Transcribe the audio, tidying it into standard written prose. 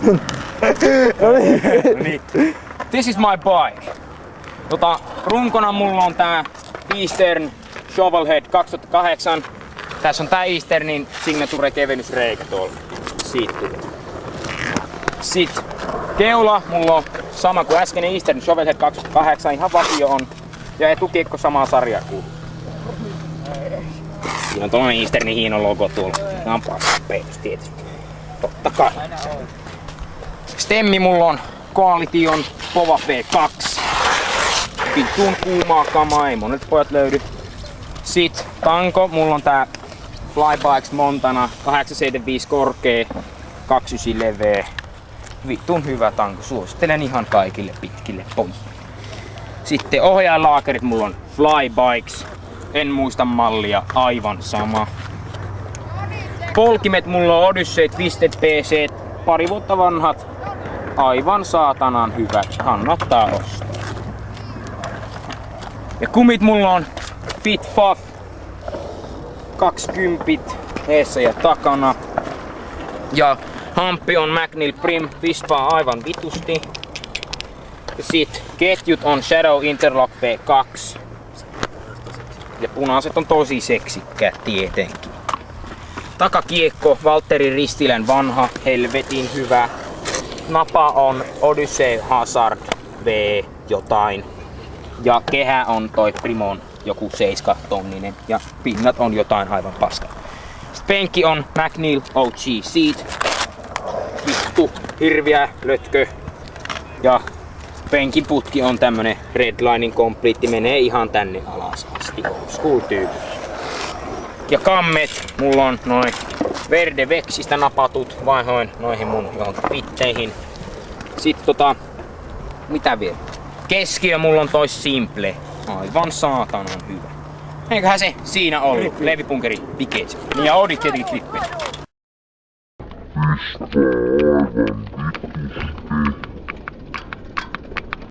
No niin. This is my bike. Runkona mulla on tää Eastern Shovelhead 2008. Tässä on tää Easternin signature kevennysreikä tuolla. Sitten keula mulla on sama kuin äskeinen Eastern Shovelhead 2008, ihan vakio on. Ja etukiekko samaa sarjaa kuin. Siinä on tollanen Easternin hieno logo tuolla. Nää on paskapeilus tietysti. Totta kai. Stemmi mulla on Coalition Pova P2. Vittuun kuumaa kamaa, ei monet pojat löydy. Sit tanko, mulla on tää Flybikes Montana 875 korkea, 29 leveä. Vittuun hyvä tanko, suosittelen ihan kaikille pitkille pojille. Sitten ohjailaakerit mulla on Flybikes, en muista mallia, aivan sama. Polkimet mulla on Odyssey Twisted PC, pari vuotta vanhat, aivan saatanan hyvät, kannattaa ostaa. Ja kumit mulla on Fit Fuff 20 eessä ja takana. Ja hamppi on McNeil Prim, vispaa aivan vitusti. Ja sit ketjut on Shadow Interlock V2. Ja punaiset on tosi seksikkäät tietenkin. Takakiekko Valtteri Ristilän vanha, helvetin hyvä. Napa on Odyssey Hazard V jotain. Ja kehä on toi Primon joku 7-tonninen ja pinnat on jotain aivan paskaa. Sitten penkki on McNeil OG Seat. Vittu, hirviä lötkö. Ja penkin putki on tämmönen Redlining Complete, menee ihan tänne alas asti. School tyyppi. Ja kammet, mulla on noin Verde Vexistä napatut, vaihoin noihin mun johonkin pitteihin. Sitten mitä vielä? Keskiö mulla on toi Simple. Aivan saatanan hyvä. Eiköhän se siinä ollut. Levipunkeri Pikeet. Ja Audit tietenkin klippejä. Pistää aivan vitusti.